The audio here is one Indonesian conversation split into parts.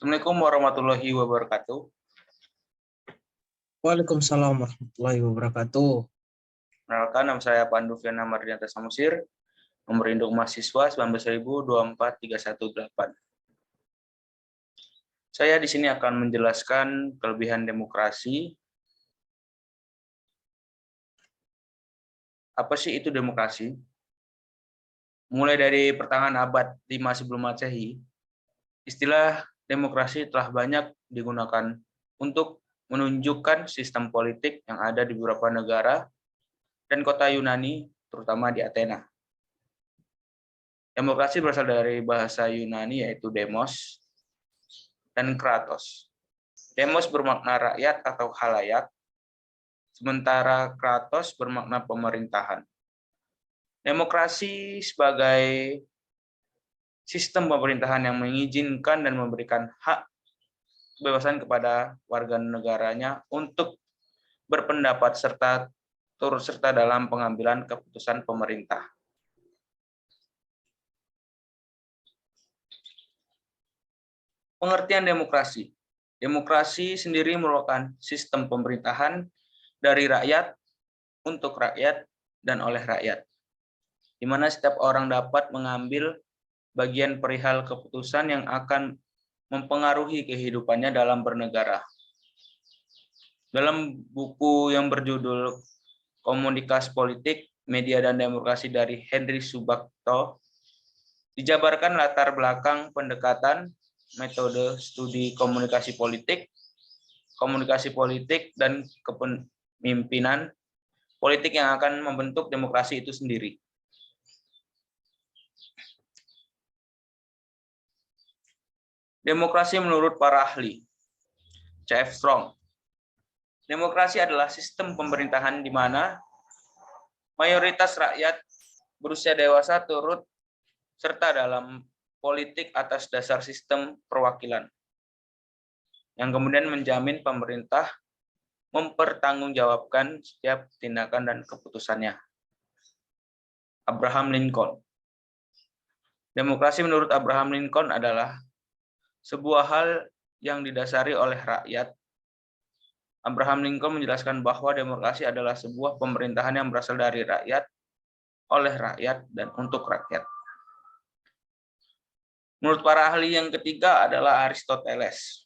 Assalamualaikum warahmatullahi wabarakatuh. Waalaikumsalam warahmatullahi wabarakatuh. Perkenalkan, nama saya Pandu Fiana Mardianta Samusir, nomor induk mahasiswa 19.024.318. Saya di sini akan menjelaskan kelebihan demokrasi. Apa sih itu demokrasi? Mulai dari pertengahan abad 5 sebelum Masehi, istilah demokrasi telah banyak digunakan untuk menunjukkan sistem politik yang ada di beberapa negara dan kota Yunani, terutama di Athena. Demokrasi berasal dari bahasa Yunani yaitu demos dan kratos. Demos bermakna rakyat atau khalayak, sementara kratos bermakna pemerintahan. Demokrasi sebagai sistem pemerintahan yang mengizinkan dan memberikan hak kebebasan kepada warga negaranya untuk berpendapat serta turut serta dalam pengambilan keputusan pemerintah. Pengertian demokrasi. Demokrasi sendiri merupakan sistem pemerintahan dari rakyat, untuk rakyat, dan oleh rakyat, di mana setiap orang dapat mengambil bagian perihal keputusan yang akan mempengaruhi kehidupannya dalam bernegara. Dalam buku yang berjudul Komunikasi Politik, Media dan Demokrasi dari Henry Subakto, dijabarkan latar belakang pendekatan, metode studi komunikasi politik, dan kepemimpinan politik yang akan membentuk demokrasi itu sendiri. Demokrasi menurut para ahli. C.F. Strong. Demokrasi adalah sistem pemerintahan di mana mayoritas rakyat berusia dewasa turut serta dalam politik atas dasar sistem perwakilan, yang kemudian menjamin pemerintah mempertanggungjawabkan setiap tindakan dan keputusannya. Abraham Lincoln. Demokrasi menurut Abraham Lincoln adalah sebuah hal yang didasari oleh rakyat. Abraham Lincoln menjelaskan bahwa demokrasi adalah sebuah pemerintahan yang berasal dari rakyat, oleh rakyat, dan untuk rakyat. Menurut para ahli yang ketiga adalah Aristoteles.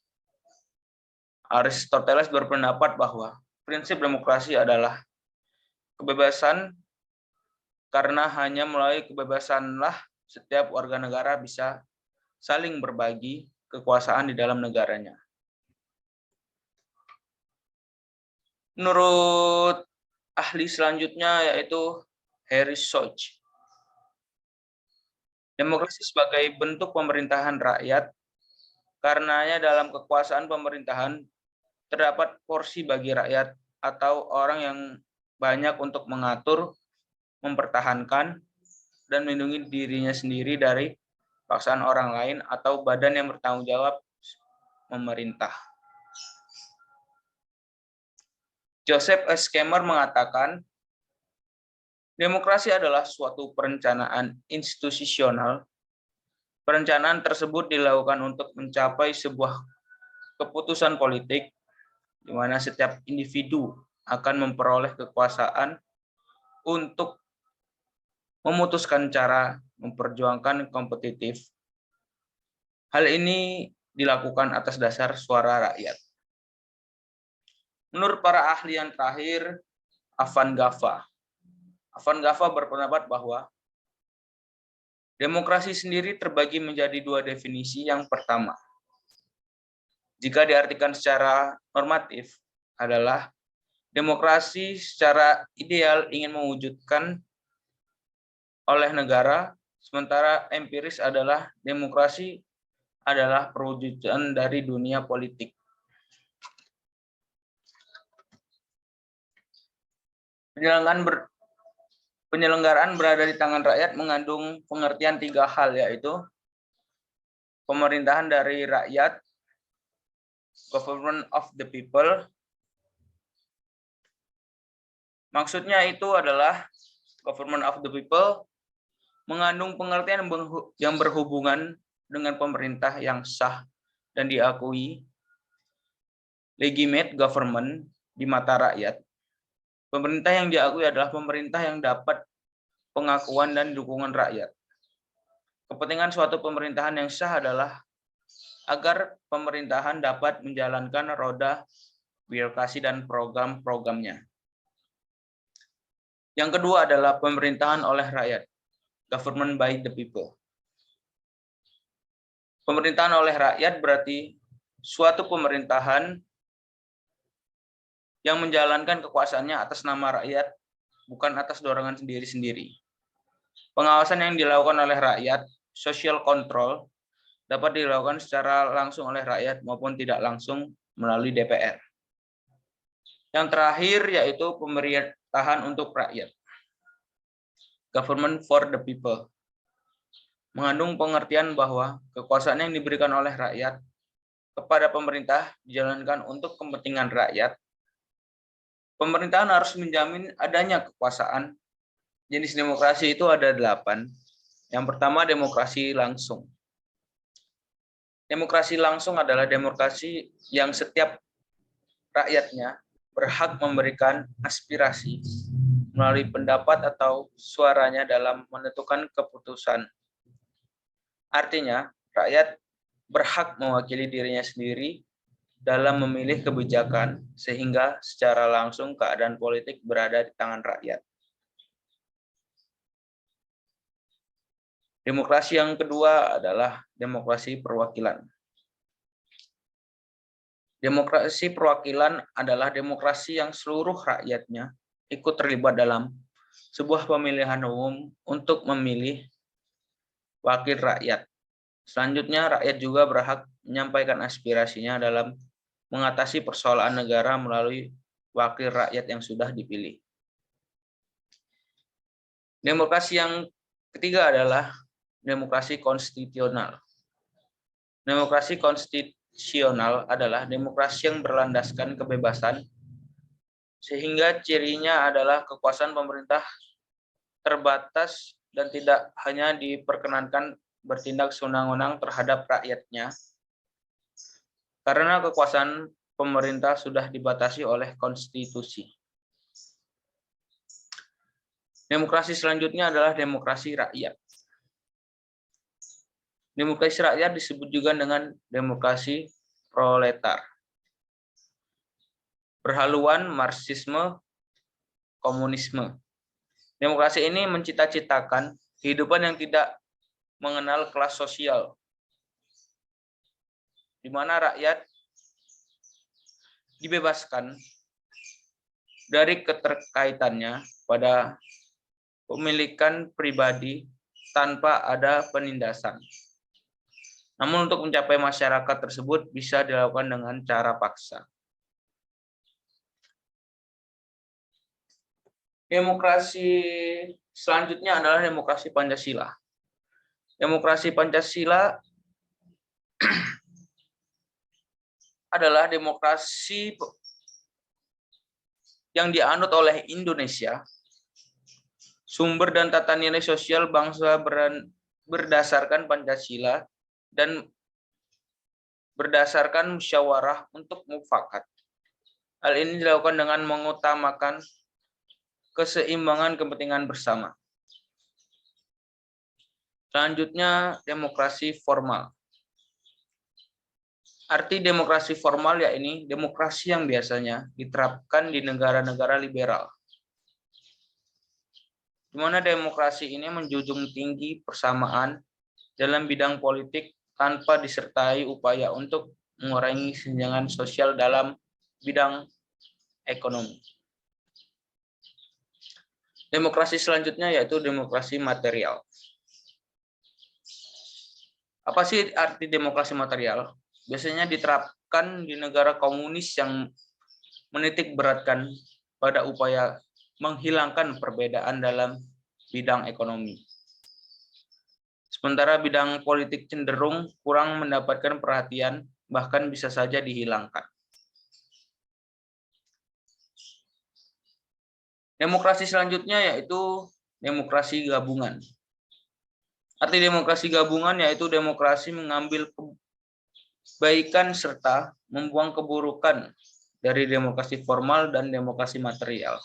Aristoteles berpendapat bahwa prinsip demokrasi adalah kebebasan, karena hanya melalui kebebasanlah setiap warga negara bisa saling berbagi kekuasaan di dalam negaranya. Menurut ahli selanjutnya yaitu Harry Schott. Demokrasi sebagai bentuk pemerintahan rakyat, karenanya dalam kekuasaan pemerintahan terdapat porsi bagi rakyat atau orang yang banyak untuk mengatur, mempertahankan, dan melindungi dirinya sendiri dari paksaan orang lain atau badan yang bertanggung jawab memerintah. Joseph S. Kemmer mengatakan, demokrasi adalah suatu perencanaan institusional. Perencanaan tersebut dilakukan untuk mencapai sebuah keputusan politik di mana setiap individu akan memperoleh kekuasaan untuk memutuskan cara memperjuangkan kompetitif. Hal ini dilakukan atas dasar suara rakyat. Menurut para ahli yang terakhir, Avangadva. Avangadva berpendapat bahwa demokrasi sendiri terbagi menjadi dua definisi. Yang pertama, jika diartikan secara normatif, adalah demokrasi secara ideal ingin mewujudkan oleh negara, sementara empiris adalah demokrasi adalah perwujudan dari dunia politik. Penyelenggaraan berada di tangan rakyat mengandung pengertian 3 hal, yaitu pemerintahan dari rakyat, government of the people. Maksudnya itu adalah government of the people mengandung pengertian yang berhubungan dengan pemerintah yang sah dan diakui, legitimate government di mata rakyat. Pemerintah yang diakui adalah pemerintah yang dapat pengakuan dan dukungan rakyat. Kepentingan suatu pemerintahan yang sah adalah agar pemerintahan dapat menjalankan roda birokrasi dan program-programnya. Yang kedua adalah pemerintahan oleh rakyat, government by the people. Pemerintahan oleh rakyat berarti suatu pemerintahan yang menjalankan kekuasaannya atas nama rakyat, bukan atas dorongan sendiri-sendiri. Pengawasan yang dilakukan oleh rakyat, social control, dapat dilakukan secara langsung oleh rakyat maupun tidak langsung melalui DPR. Yang terakhir yaitu pemerintahan untuk rakyat, government for the people. Mengandung pengertian bahwa kekuasaan yang diberikan oleh rakyat kepada pemerintah dijalankan untuk kepentingan rakyat. Pemerintahan harus menjamin adanya kekuasaan. Jenis demokrasi itu ada 8. Yang pertama, demokrasi langsung. Demokrasi langsung adalah demokrasi yang setiap rakyatnya berhak memberikan aspirasi melalui pendapat atau suaranya dalam menentukan keputusan. Artinya, rakyat berhak mewakili dirinya sendiri dalam memilih kebijakan, sehingga secara langsung keadaan politik berada di tangan rakyat. Demokrasi yang kedua adalah demokrasi perwakilan. Demokrasi perwakilan adalah demokrasi yang seluruh rakyatnya ikut terlibat dalam sebuah pemilihan umum untuk memilih wakil rakyat. Selanjutnya, rakyat juga berhak menyampaikan aspirasinya dalam mengatasi persoalan negara melalui wakil rakyat yang sudah dipilih. Demokrasi yang ketiga adalah demokrasi konstitusional. Demokrasi konstitusional adalah demokrasi yang berlandaskan kebebasan, sehingga cirinya adalah kekuasaan pemerintah terbatas dan tidak hanya diperkenankan bertindak sewenang-wenang terhadap rakyatnya, karena kekuasaan pemerintah sudah dibatasi oleh konstitusi. Demokrasi selanjutnya adalah demokrasi rakyat. Demokrasi rakyat disebut juga dengan demokrasi proletar. Berhaluan Marxisme, komunisme. Demokrasi ini mencita-citakan kehidupan yang tidak mengenal kelas sosial, di mana rakyat dibebaskan dari keterkaitannya pada pemilikan pribadi tanpa ada penindasan. Namun untuk mencapai masyarakat tersebut bisa dilakukan dengan cara paksa. Demokrasi selanjutnya adalah demokrasi Pancasila. Demokrasi Pancasila adalah demokrasi yang dianut oleh Indonesia. Sumber dan tata nilai sosial bangsa berdasarkan Pancasila dan berdasarkan musyawarah untuk mufakat. Hal ini dilakukan dengan mengutamakan keseimbangan kepentingan bersama. Selanjutnya, demokrasi formal. Arti demokrasi formal yakni demokrasi yang biasanya diterapkan di negara-negara liberal, di mana demokrasi ini menjunjung tinggi persamaan dalam bidang politik tanpa disertai upaya untuk mengurangi kesenjangan sosial dalam bidang ekonomi. Demokrasi selanjutnya yaitu demokrasi material. Apa sih arti demokrasi material? Biasanya diterapkan di negara komunis yang menitik beratkan pada upaya menghilangkan perbedaan dalam bidang ekonomi. Sementara bidang politik cenderung kurang mendapatkan perhatian, bahkan bisa saja dihilangkan. Demokrasi selanjutnya yaitu demokrasi gabungan. Arti demokrasi gabungan yaitu demokrasi mengambil kebaikan serta membuang keburukan dari demokrasi formal dan demokrasi material.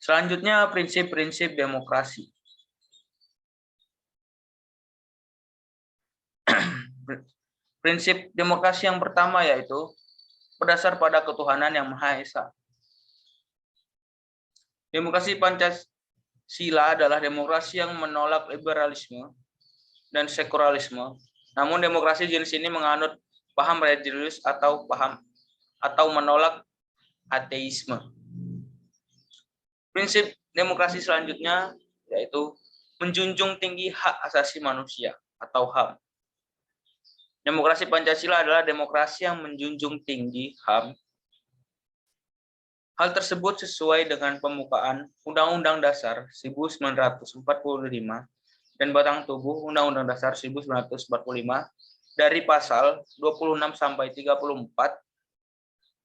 Selanjutnya, prinsip-prinsip demokrasi. Prinsip demokrasi yang pertama yaitu berdasar pada ketuhanan yang Maha Esa. Demokrasi Pancasila adalah demokrasi yang menolak liberalisme dan sekularisme. Namun demokrasi jenis ini menganut paham religius atau menolak ateisme. Prinsip demokrasi selanjutnya yaitu menjunjung tinggi hak asasi manusia atau HAM. Demokrasi Pancasila adalah demokrasi yang menjunjung tinggi HAM. Hal tersebut sesuai dengan pembukaan Undang-Undang Dasar 1945 dan batang tubuh Undang-Undang Dasar 1945 dari pasal 26 sampai 34,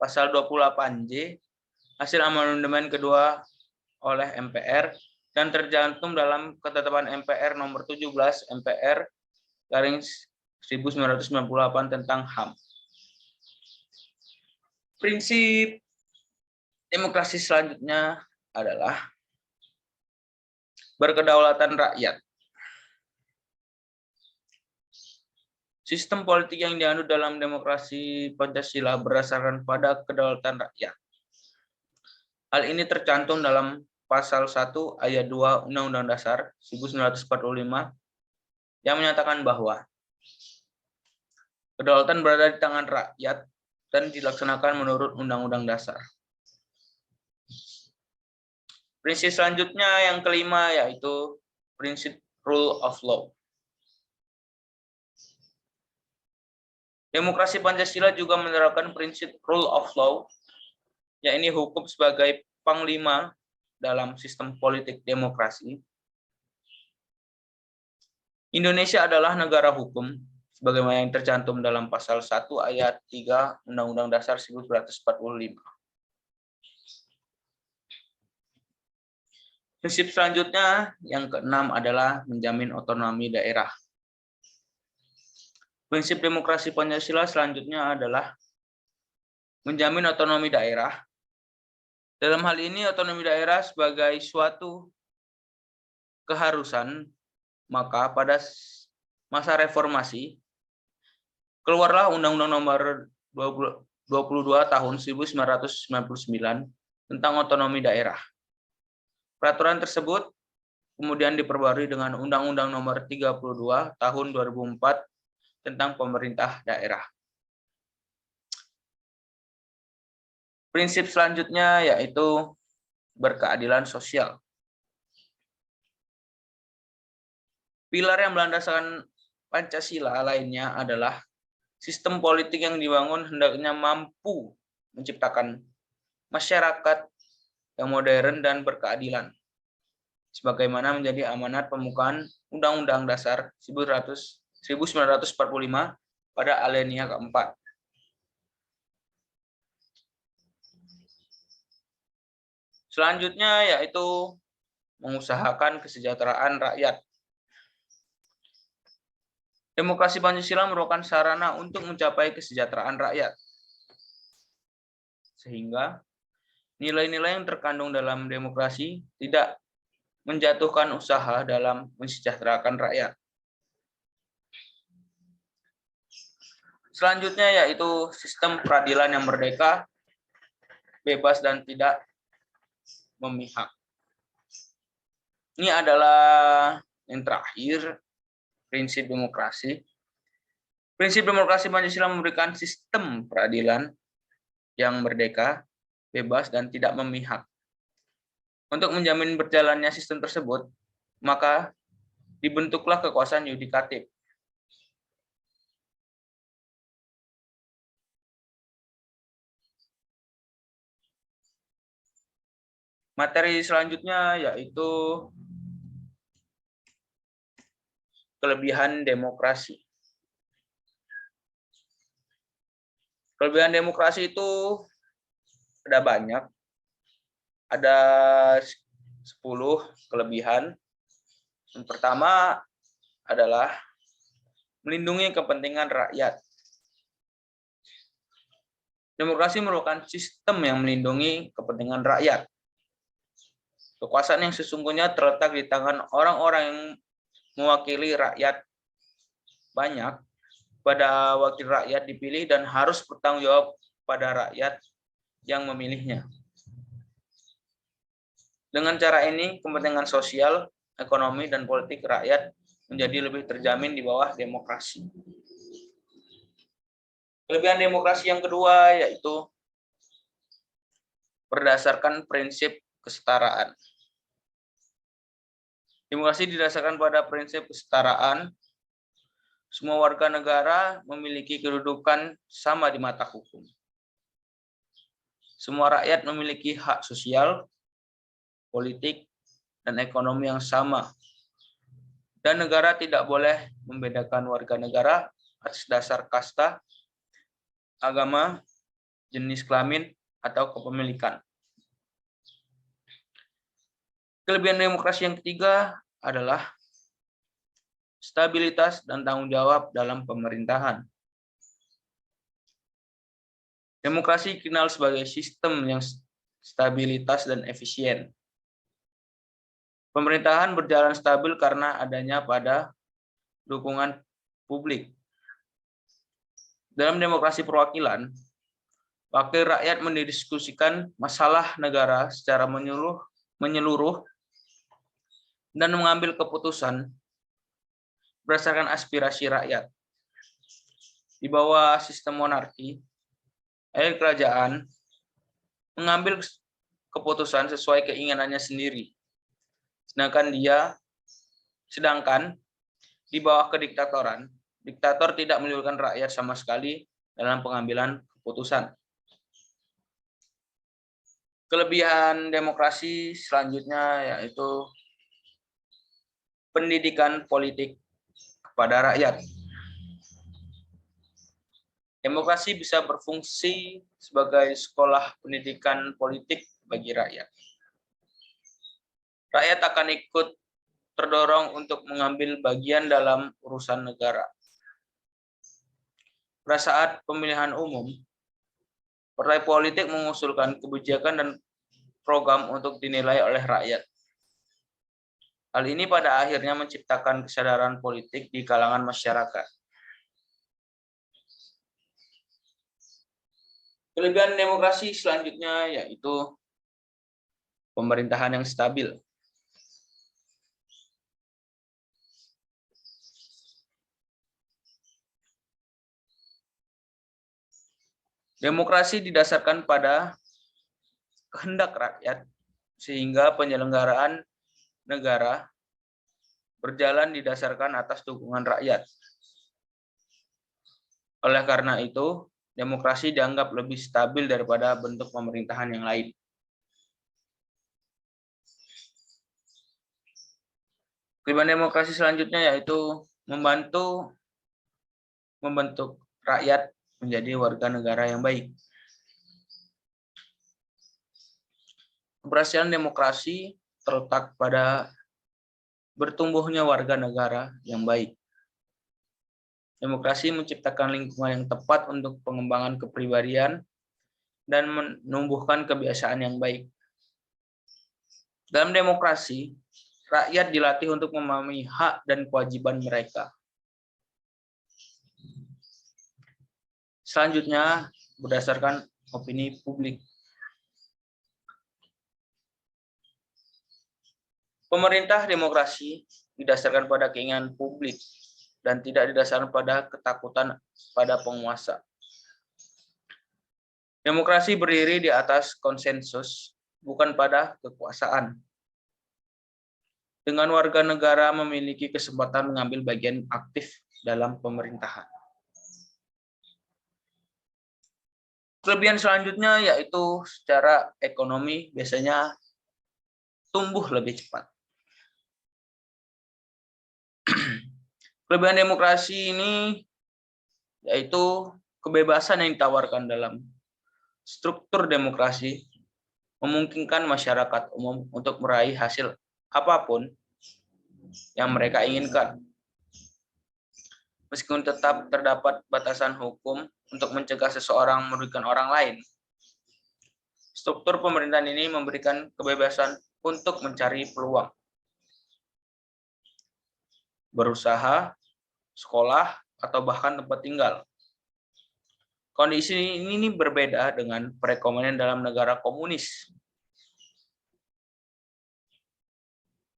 pasal 28J, hasil amandemen kedua oleh MPR dan tercantum dalam ketetapan MPR nomor 17 MPR garing 1998 tentang HAM. Prinsip demokrasi selanjutnya adalah berkedaulatan rakyat. Sistem politik yang dianut dalam demokrasi Pancasila berdasarkan pada kedaulatan rakyat. Hal ini tercantum dalam pasal 1 ayat 2 Undang-Undang Dasar 1945 yang menyatakan bahwa kedaulatan berada di tangan rakyat dan dilaksanakan menurut Undang-Undang Dasar. Prinsip selanjutnya yang kelima yaitu prinsip rule of law. Demokrasi Pancasila juga menerapkan prinsip rule of law, yakni hukum sebagai panglima dalam sistem politik demokrasi. Indonesia adalah negara hukum, sebagaimana yang tercantum dalam pasal 1 ayat 3 Undang-Undang Dasar 1945. Prinsip selanjutnya yang keenam adalah menjamin otonomi daerah. Prinsip demokrasi Pancasila selanjutnya adalah menjamin otonomi daerah. Dalam hal ini, otonomi daerah sebagai suatu keharusan, maka pada masa reformasi, keluarlah Undang-Undang Nomor 22 Tahun 1999 tentang otonomi daerah. Peraturan tersebut kemudian diperbarui dengan Undang-Undang Nomor 32 Tahun 2004 tentang pemerintah daerah. Prinsip selanjutnya yaitu berkeadilan sosial. Pilar yang melandaskan Pancasila lainnya adalah sistem politik yang dibangun hendaknya mampu menciptakan masyarakat yang modern dan berkeadilan, sebagaimana menjadi amanat pembukaan Undang-Undang Dasar 1945 pada alinea keempat. Selanjutnya yaitu mengusahakan kesejahteraan rakyat. Demokrasi Pancasila merupakan sarana untuk mencapai kesejahteraan rakyat. Sehingga nilai-nilai yang terkandung dalam demokrasi tidak menjatuhkan usaha dalam mensejahterakan rakyat. Selanjutnya yaitu sistem peradilan yang merdeka, bebas dan tidak memihak. Ini adalah yang terakhir, prinsip demokrasi. Prinsip demokrasi Pancasila memberikan sistem peradilan yang merdeka, bebas, dan tidak memihak. Untuk menjamin berjalannya sistem tersebut, maka dibentuklah kekuasaan yudikatif. Materi selanjutnya yaitu kelebihan demokrasi. Kelebihan demokrasi itu ada banyak. Ada 10 kelebihan. Yang pertama adalah melindungi kepentingan rakyat. Demokrasi merupakan sistem yang melindungi kepentingan rakyat. Kekuasaan yang sesungguhnya terletak di tangan orang-orang yang mewakili rakyat banyak. Pada wakil rakyat dipilih dan harus bertanggung jawab pada rakyat yang memilihnya. Dengan cara ini, kepentingan sosial, ekonomi, dan politik rakyat menjadi lebih terjamin di bawah demokrasi. Kelebihan demokrasi yang kedua yaitu berdasarkan prinsip kesetaraan. Demokrasi didasarkan pada prinsip kesetaraan. Semua warga negara memiliki kedudukan sama di mata hukum. Semua rakyat memiliki hak sosial, politik, dan ekonomi yang sama. Dan negara tidak boleh membedakan warga negara atas dasar kasta, agama, jenis kelamin, atau kepemilikan. Kelebihan demokrasi yang ketiga adalah stabilitas dan tanggung jawab dalam pemerintahan. Demokrasi dikenal sebagai sistem yang stabilitas dan efisien. Pemerintahan berjalan stabil karena adanya pada dukungan publik. Dalam demokrasi perwakilan, wakil rakyat mendiskusikan masalah negara secara menyeluruh dan mengambil keputusan berdasarkan aspirasi rakyat. Di bawah sistem monarki, elit kerajaan mengambil keputusan sesuai keinginannya sendiri. Sedangkan di bawah kediktatoran, diktator tidak melibatkan rakyat sama sekali dalam pengambilan keputusan. Kelebihan demokrasi selanjutnya yaitu pendidikan politik kepada rakyat. Demokrasi bisa berfungsi sebagai sekolah pendidikan politik bagi rakyat. Rakyat akan ikut terdorong untuk mengambil bagian dalam urusan negara. Pada saat pemilihan umum, partai politik mengusulkan kebijakan dan program untuk dinilai oleh rakyat. Hal ini pada akhirnya menciptakan kesadaran politik di kalangan masyarakat. Kelebihan demokrasi selanjutnya yaitu pemerintahan yang stabil. Demokrasi didasarkan pada kehendak rakyat, sehingga penyelenggaraan negara berjalan didasarkan atas dukungan rakyat. Oleh karena itu, demokrasi dianggap lebih stabil daripada bentuk pemerintahan yang lain. Kelebihan demokrasi selanjutnya yaitu membentuk rakyat menjadi warga negara yang baik. Keberhasilan demokrasi terletak pada bertumbuhnya warga negara yang baik. Demokrasi menciptakan lingkungan yang tepat untuk pengembangan kepribadian dan menumbuhkan kebiasaan yang baik. Dalam demokrasi, rakyat dilatih untuk memahami hak dan kewajiban mereka. Selanjutnya, berdasarkan opini publik. Pemerintah demokrasi didasarkan pada keinginan publik. dan tidak didasarkan pada ketakutan pada penguasa. Demokrasi berdiri di atas konsensus, bukan pada kekuasaan. Dengan warga negara memiliki kesempatan mengambil bagian aktif dalam pemerintahan. Kelebihan selanjutnya yaitu secara ekonomi biasanya tumbuh lebih cepat. Kelebihan demokrasi ini yaitu kebebasan yang ditawarkan dalam struktur demokrasi memungkinkan masyarakat umum untuk meraih hasil apapun yang mereka inginkan. Meskipun tetap terdapat batasan hukum untuk mencegah seseorang merugikan orang lain. Struktur pemerintahan ini memberikan kebebasan untuk mencari peluang. Berusaha, sekolah, atau bahkan tempat tinggal. Kondisi ini berbeda dengan perekonomian dalam negara komunis,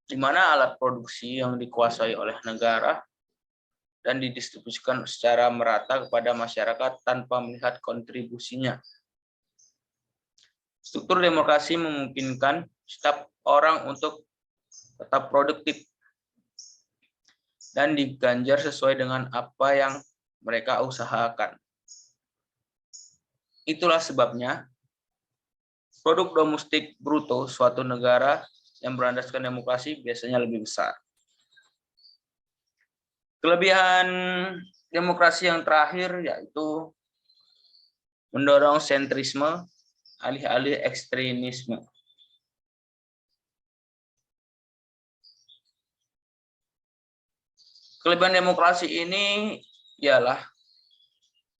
di mana alat produksi yang dikuasai oleh negara dan didistribusikan secara merata kepada masyarakat tanpa melihat kontribusinya. Struktur demokrasi memungkinkan setiap orang untuk tetap produktif dan diganjar sesuai dengan apa yang mereka usahakan. Itulah sebabnya produk domestik bruto suatu negara yang berlandaskan demokrasi biasanya lebih besar. Kelebihan demokrasi yang terakhir yaitu mendorong sentrisme alih-alih ekstremisme. Kelebihan demokrasi ini ialah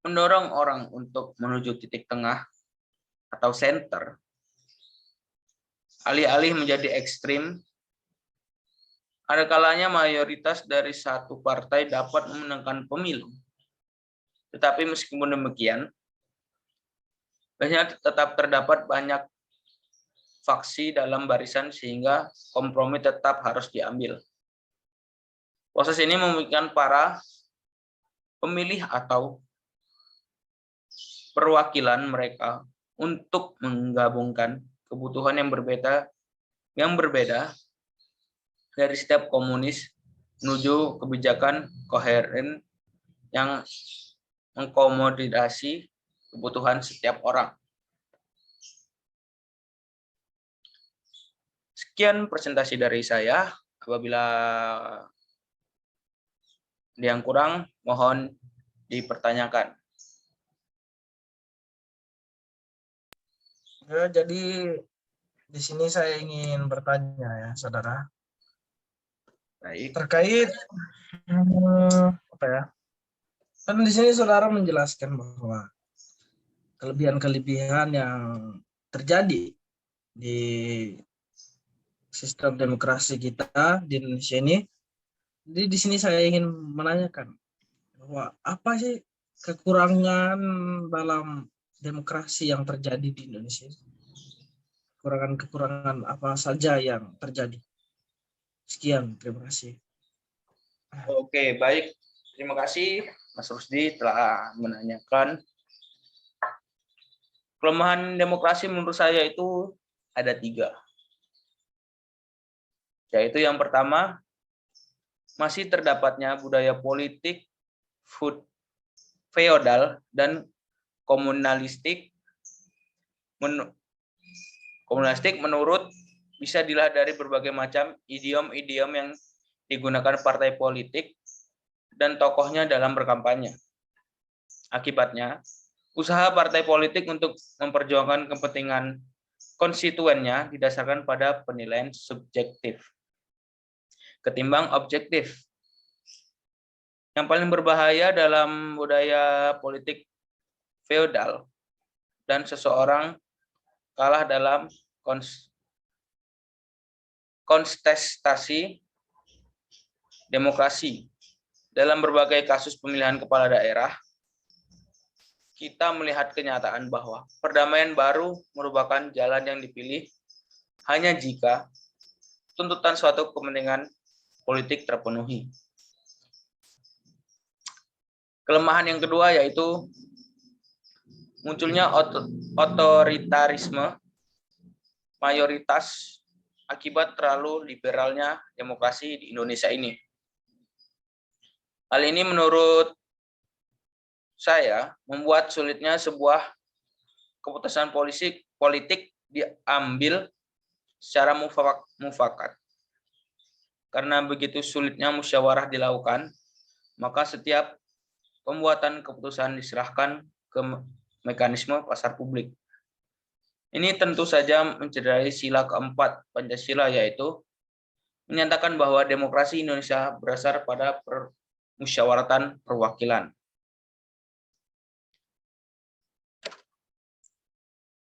mendorong orang untuk menuju titik tengah atau center, alih-alih menjadi ekstrim. Ada kalanya mayoritas dari satu partai dapat memenangkan pemilu. Tetapi meskipun demikian, biasanya tetap terdapat banyak faksi dalam barisan sehingga kompromi tetap harus diambil. Proses ini memungkinkan para pemilih atau perwakilan mereka untuk menggabungkan kebutuhan yang berbeda dari setiap komunis menuju kebijakan koheren yang mengkomodasi kebutuhan setiap orang. Sekian presentasi dari saya. Apabila ada yang kurang, mohon dipertanyakan. Ya, jadi di sini saya ingin bertanya ya, saudara. Baik. Terkait apa ya? Kan di sini saudara menjelaskan bahwa kelebihan-kelebihan yang terjadi di sistem demokrasi kita di Indonesia ini. Jadi di sini saya ingin menanyakan bahwa apa sih kekurangan dalam demokrasi yang terjadi di Indonesia? Kekurangan apa saja yang terjadi? Sekian, terima kasih. Oke, baik. Terima kasih Mas Rusdi telah menanyakan. Kelemahan demokrasi menurut saya itu ada 3. Yaitu yang pertama, masih terdapatnya budaya politik, feodal, dan komunalistik menurut bisa dilihat dari berbagai macam idiom-idiom yang digunakan partai politik dan tokohnya dalam berkampanye. Akibatnya, usaha partai politik untuk memperjuangkan kepentingan konstituennya didasarkan pada penilaian subjektif ketimbang objektif. Yang paling berbahaya dalam budaya politik feodal dan seseorang kalah dalam kontestasi demokrasi. Dalam berbagai kasus pemilihan kepala daerah, kita melihat kenyataan bahwa perdamaian baru merupakan jalan yang dipilih hanya jika tuntutan suatu kepentingan politik terpenuhi. Kelemahan yang kedua yaitu munculnya otoritarisme mayoritas akibat terlalu liberalnya demokrasi di Indonesia ini. Hal ini menurut saya membuat sulitnya sebuah keputusan politik diambil secara mufakat. Karena begitu sulitnya musyawarah dilakukan, maka setiap pembuatan keputusan diserahkan ke mekanisme pasar publik. Ini tentu saja mencederai sila keempat Pancasila, yaitu menyatakan bahwa demokrasi Indonesia berdasar pada musyawaratan perwakilan.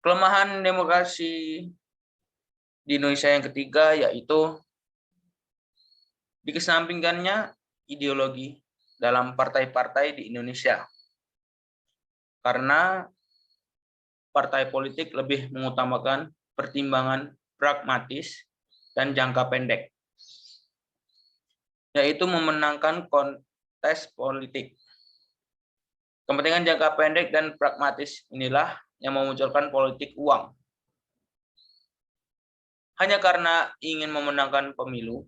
Kelemahan demokrasi di Indonesia yang ketiga yaitu dikesampingkannya ideologi dalam partai-partai di Indonesia. Karena partai politik lebih mengutamakan pertimbangan pragmatis dan jangka pendek, yaitu memenangkan kontes politik. Kepentingan jangka pendek dan pragmatis inilah yang memunculkan politik uang. Hanya karena ingin memenangkan pemilu,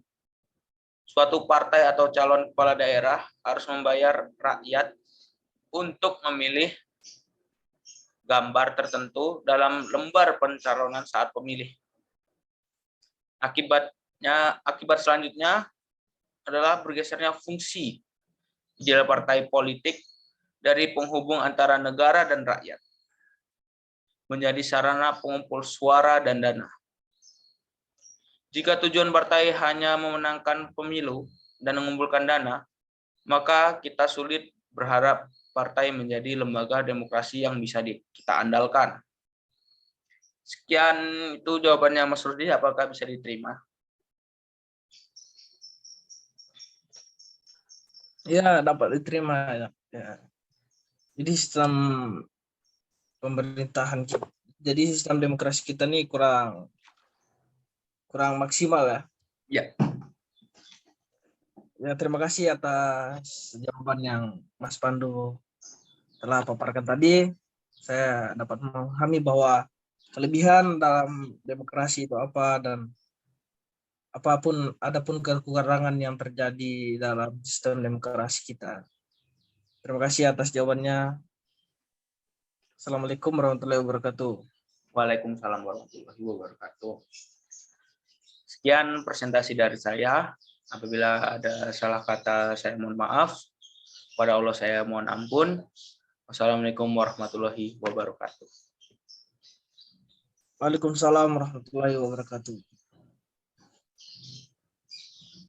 suatu partai atau calon kepala daerah harus membayar rakyat untuk memilih gambar tertentu dalam lembar pencalonan saat pemilih. Akibat selanjutnya adalah bergesernya fungsi ideal partai politik dari penghubung antara negara dan rakyat menjadi sarana pengumpul suara dan dana. Jika tujuan partai hanya memenangkan pemilu dan mengumpulkan dana, maka kita sulit berharap partai menjadi lembaga demokrasi yang bisa kita andalkan. Sekian itu jawabannya Mas Rudi, apakah bisa diterima? Ya, dapat diterima. Ya. Jadi sistem pemerintahan, jadi sistem demokrasi kita nih kurang maksimal ya. Ya. Ya, terima kasih atas jawaban yang Mas Pandu telah paparkan tadi. Saya dapat memahami bahwa kelebihan dalam demokrasi itu apa, dan adapun kekurangan yang terjadi dalam sistem demokrasi kita. Terima kasih atas jawabannya. Assalamualaikum warahmatullahi wabarakatuh. Waalaikumsalam warahmatullahi wabarakatuh. Sekian presentasi dari saya. Apabila ada salah kata, saya mohon maaf. Pada Allah saya mohon ampun. Wassalamualaikum warahmatullahi wabarakatuh. Waalaikumsalam warahmatullahi wabarakatuh.